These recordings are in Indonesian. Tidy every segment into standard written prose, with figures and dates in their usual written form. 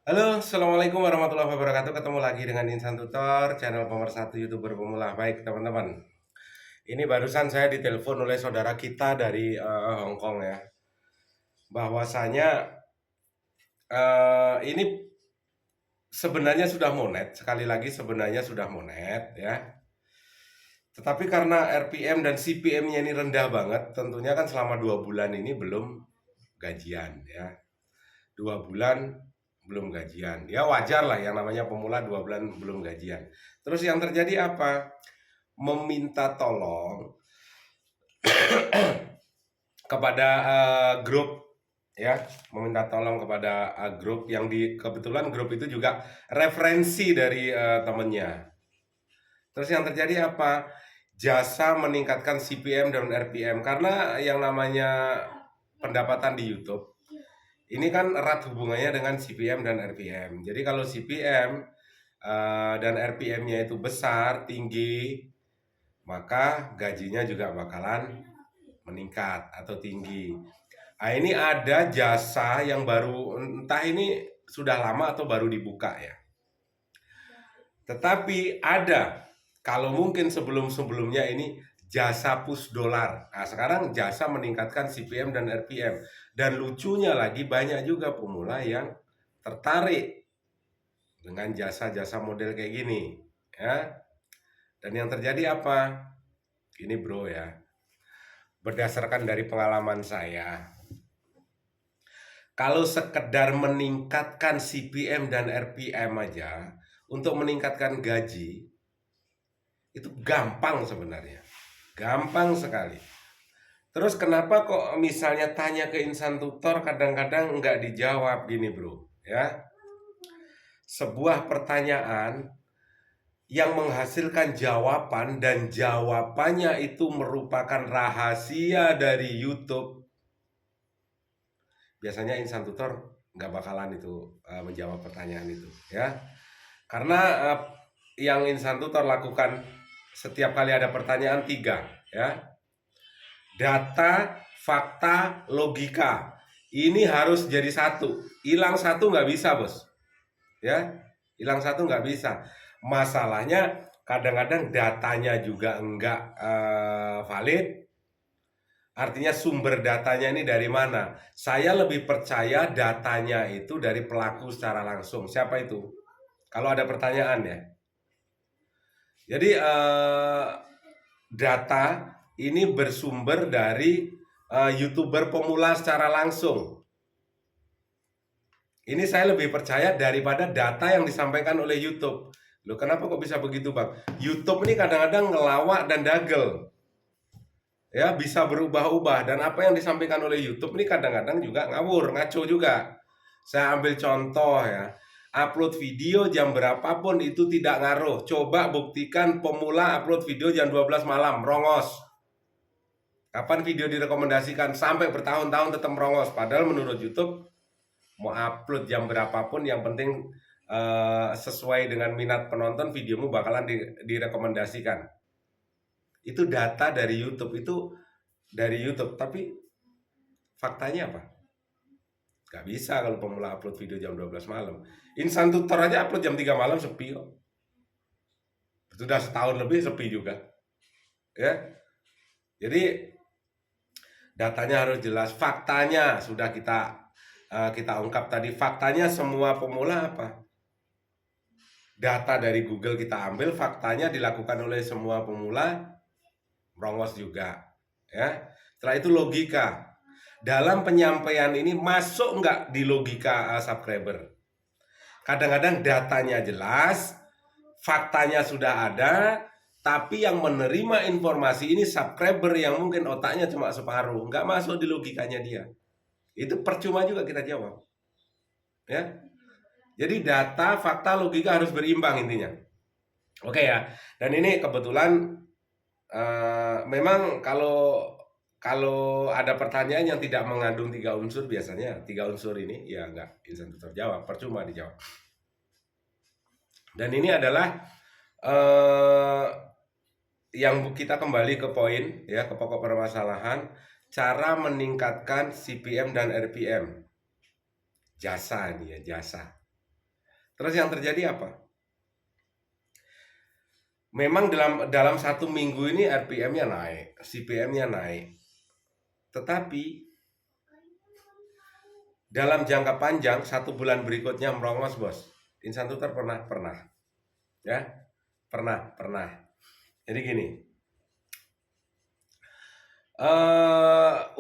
Halo, assalamualaikum warahmatullahi wabarakatuh. Ketemu lagi dengan Insan Tutor, channel pemersatu YouTuber pemula. Baik, teman-teman. Ini barusan saya ditelepon oleh saudara kita dari Hong Kong ya. Bahwasanya ini sebenarnya sudah monet. Sekali lagi sebenarnya sudah monet ya. Tetapi karena RPM dan CPM-nya ini rendah banget, tentunya kan selama 2 bulan ini belum gajian ya. 2 bulan belum gajian. Ya wajar lah yang namanya pemula 2 bulan belum gajian. Terus yang terjadi apa? Meminta tolong kepada grup ya, meminta tolong kepada grup yang kebetulan grup itu juga referensi dari temennya. Terus yang terjadi apa? Jasa meningkatkan CPM dan RPM karena yang namanya pendapatan di YouTube ini kan erat hubungannya dengan CPM dan RPM. Jadi kalau CPM dan RPM-nya itu besar, tinggi, maka gajinya juga bakalan meningkat atau tinggi. Nah, ini ada jasa yang baru, entah ini sudah lama atau baru dibuka ya. Tetapi ada, kalau mungkin sebelum-sebelumnya ini jasa push dolar. Nah, sekarang jasa meningkatkan CPM dan RPM. Dan lucunya lagi banyak juga pemula yang tertarik dengan jasa-jasa model kayak gini, ya. Dan yang terjadi apa? Ini bro ya, berdasarkan dari pengalaman saya, kalau sekedar meningkatkan CPM dan RPM aja untuk meningkatkan gaji itu gampang sebenarnya, gampang sekali. Terus kenapa kok misalnya tanya ke Insan Tutor kadang-kadang nggak dijawab gini bro ya. Sebuah pertanyaan yang menghasilkan jawaban dan jawabannya itu merupakan rahasia dari YouTube, biasanya Insan Tutor nggak bakalan itu menjawab pertanyaan itu ya. Karena yang Insan Tutor lakukan setiap kali ada pertanyaan tiga ya. Data, fakta, logika. Ini harus jadi satu. Hilang satu nggak bisa bos. Ya, hilang satu nggak bisa. Masalahnya kadang-kadang datanya juga nggak valid. Artinya sumber datanya ini dari mana? Saya lebih percaya datanya itu dari pelaku secara langsung. Siapa itu? Kalau ada pertanyaan ya. Jadi data ini bersumber dari YouTuber pemula secara langsung. Ini saya lebih percaya daripada data yang disampaikan oleh YouTube. Loh, kenapa kok bisa begitu, Bang? YouTube ini kadang-kadang ngelawak dan dagel. Ya, bisa berubah-ubah, dan apa yang disampaikan oleh YouTube ini kadang-kadang juga ngawur, ngaco juga. Saya ambil contoh ya. Upload video jam berapapun itu tidak ngaruh. Coba buktikan pemula upload video jam 12 malam, rongos. Kapan video direkomendasikan sampai bertahun-tahun tetap merongos. Padahal menurut YouTube mau upload jam berapapun yang penting sesuai dengan minat penonton, videomu bakalan direkomendasikan. Itu data dari YouTube, itu dari YouTube. Tapi faktanya apa? Gak bisa kalau pemula upload video jam 12 malam. Insan Tutor aja upload jam 3 malam sepi kok. Sudah setahun lebih sepi juga. Ya. Jadi datanya harus jelas, faktanya sudah kita ungkap tadi. Faktanya semua pemula apa? Data dari Google kita ambil, faktanya dilakukan oleh semua pemula, merongos juga ya. Setelah itu logika. Dalam penyampaian ini masuk nggak di logika subscriber? Kadang-kadang datanya jelas, faktanya sudah ada, tapi yang menerima informasi ini subscriber yang mungkin otaknya cuma separuh, nggak masuk di logikanya dia. Itu percuma juga kita jawab. Ya. Jadi data, fakta, logika harus berimbang intinya. Oke ya. Dan ini kebetulan memang kalau ada pertanyaan yang tidak mengandung 3 unsur, biasanya 3 unsur ini ya nggak Insan Tutor jawab, percuma dijawab. Dan ini adalah yang kita kembali ke poin ya, ke pokok permasalahan, cara meningkatkan CPM dan RPM. Jasa nih ya, jasa. Terus yang terjadi apa? Memang dalam 1 minggu ini RPM-nya naik, CPM-nya naik. Tetapi dalam jangka panjang 1 bulan berikutnya merongos, Bos. Insan Tutor pernah. Ya, pernah. Jadi gini,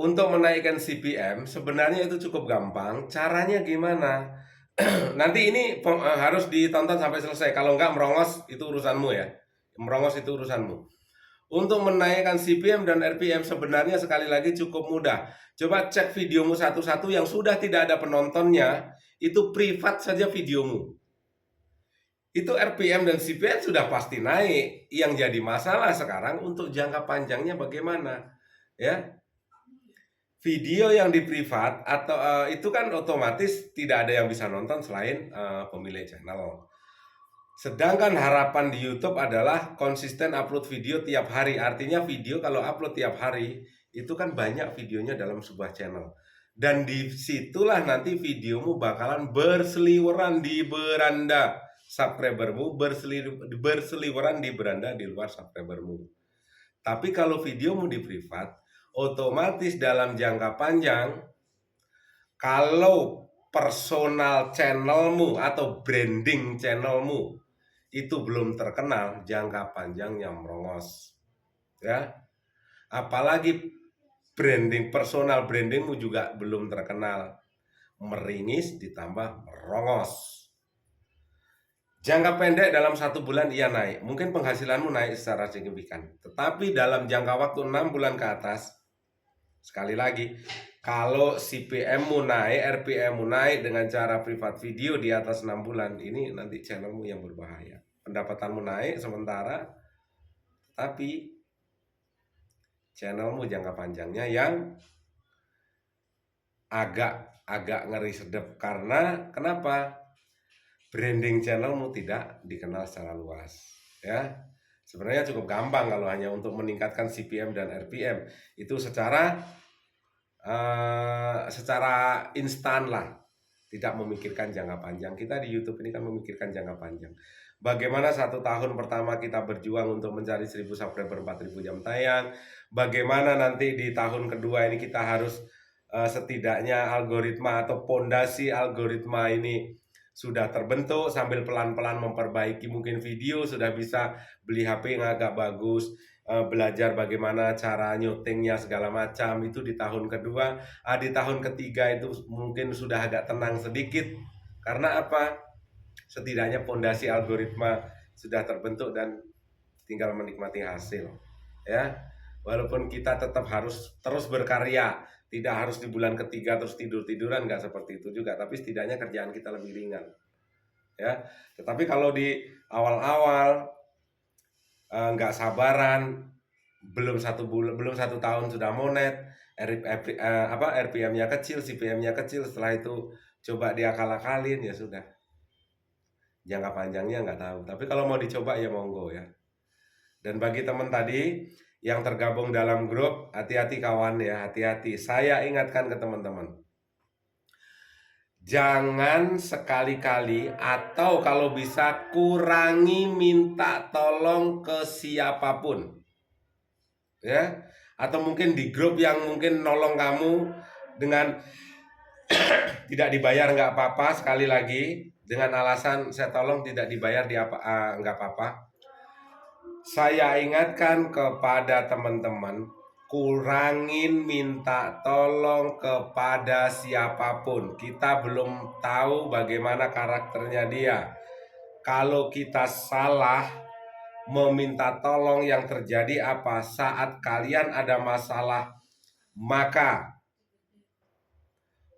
untuk menaikkan CPM sebenarnya itu cukup gampang. Caranya gimana? Nanti ini harus ditonton sampai selesai. Kalau enggak merongos itu urusanmu ya. Merongos itu urusanmu. Untuk menaikkan CPM dan RPM sebenarnya sekali lagi cukup mudah. Coba cek videomu satu-satu yang sudah tidak ada penontonnya, itu privat saja videomu. Itu RPM dan CPM sudah pasti naik. Yang jadi masalah sekarang untuk jangka panjangnya bagaimana? Ya, video yang di privat atau itu kan otomatis tidak ada yang bisa nonton selain pemilik channel. Sedangkan harapan di YouTube adalah konsisten upload video tiap hari. Artinya video kalau upload tiap hari itu kan banyak videonya dalam sebuah channel. Dan disitulah nanti videomu bakalan berseliweran di beranda subscribermu, berseliweran di beranda di luar subscribermu. Tapi kalau videomu di privat, otomatis dalam jangka panjang, kalau personal channelmu atau branding channelmu itu belum terkenal, jangka panjangnya merongos. Ya. Apalagi personal brandingmu juga belum terkenal, meringis ditambah merongos. Jangka pendek dalam 1 bulan ia naik, mungkin penghasilanmu naik secara signifikan. Tetapi dalam jangka waktu 6 bulan ke atas, sekali lagi, kalau CPM-mu naik, RPM-mu naik dengan cara privat video di atas 6 bulan, ini nanti channelmu yang berbahaya. Pendapatanmu naik sementara, tapi channelmu jangka panjangnya yang agak ngeri sedep. Karena kenapa? Branding channelmu tidak dikenal secara luas. Ya, sebenarnya cukup gampang kalau hanya untuk meningkatkan CPM dan RPM. Itu secara instan lah, tidak memikirkan jangka panjang. Kita di YouTube ini kan memikirkan jangka panjang. Bagaimana 1 tahun pertama kita berjuang untuk mencari 1000 subscriber, 4000 jam tayang. Bagaimana nanti di tahun kedua ini kita harus setidaknya algoritma atau pondasi algoritma ini sudah terbentuk, sambil pelan-pelan memperbaiki mungkin video, sudah bisa beli HP yang agak bagus, belajar bagaimana cara nyutingnya segala macam. Itu di tahun kedua. Di tahun ketiga itu mungkin sudah agak tenang sedikit. Karena apa? Setidaknya pondasi algoritma sudah terbentuk dan tinggal menikmati hasil. Ya, walaupun kita tetap harus terus berkarya, tidak harus di bulan ketiga terus tiduran, nggak seperti itu juga. Tapi setidaknya kerjaan kita lebih ringan. Ya, tetapi kalau di awal-awal nggak sabaran, belum 1 tahun sudah monet, RPM-nya kecil, CPM-nya kecil, setelah itu coba diakal-akalin, ya sudah. Jangka panjangnya nggak tahu. Tapi kalau mau dicoba ya monggo ya. Dan bagi teman tadi yang tergabung dalam grup, hati-hati kawan ya, hati-hati. Saya ingatkan ke teman-teman, jangan sekali-kali atau kalau bisa kurangi minta tolong ke siapapun. Ya, atau mungkin di grup yang mungkin nolong kamu dengan tidak dibayar nggak apa-apa, sekali lagi dengan alasan saya tolong tidak dibayar nggak apa-apa. Saya ingatkan kepada teman-teman, kurangin minta tolong kepada siapapun. Kita belum tahu bagaimana karakternya dia. Kalau kita salah meminta tolong, yang terjadi apa? Saat kalian ada masalah, maka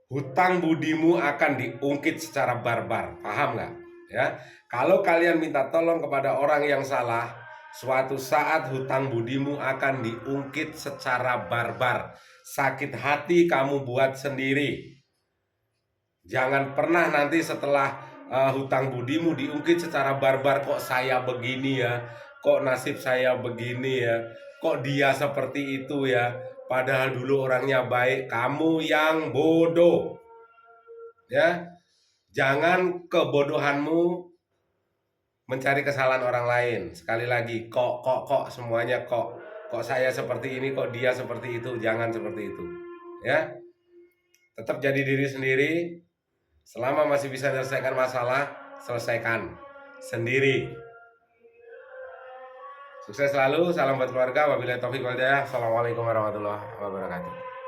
hutang budimu akan diungkit secara barbar. Paham nggak? Ya, kalau kalian minta tolong kepada orang yang salah, suatu saat hutang budimu akan diungkit secara barbar. Sakit hati kamu buat sendiri. Jangan pernah nanti setelah hutang budimu diungkit secara barbar, kok saya begini ya, kok nasib saya begini ya, kok dia seperti itu ya, padahal dulu orangnya baik. Kamu yang bodoh. Ya, Jangan kebodohanmu mencari kesalahan orang lain. Sekali lagi, kok semuanya kok. Kok saya seperti ini, kok dia seperti itu. Jangan seperti itu. Ya, tetap jadi diri sendiri. Selama masih bisa menyelesaikan masalah, selesaikan sendiri. Sukses selalu, salam buat keluarga. Wabillahi taufiq wal hidayah. Assalamualaikum warahmatullahi wabarakatuh.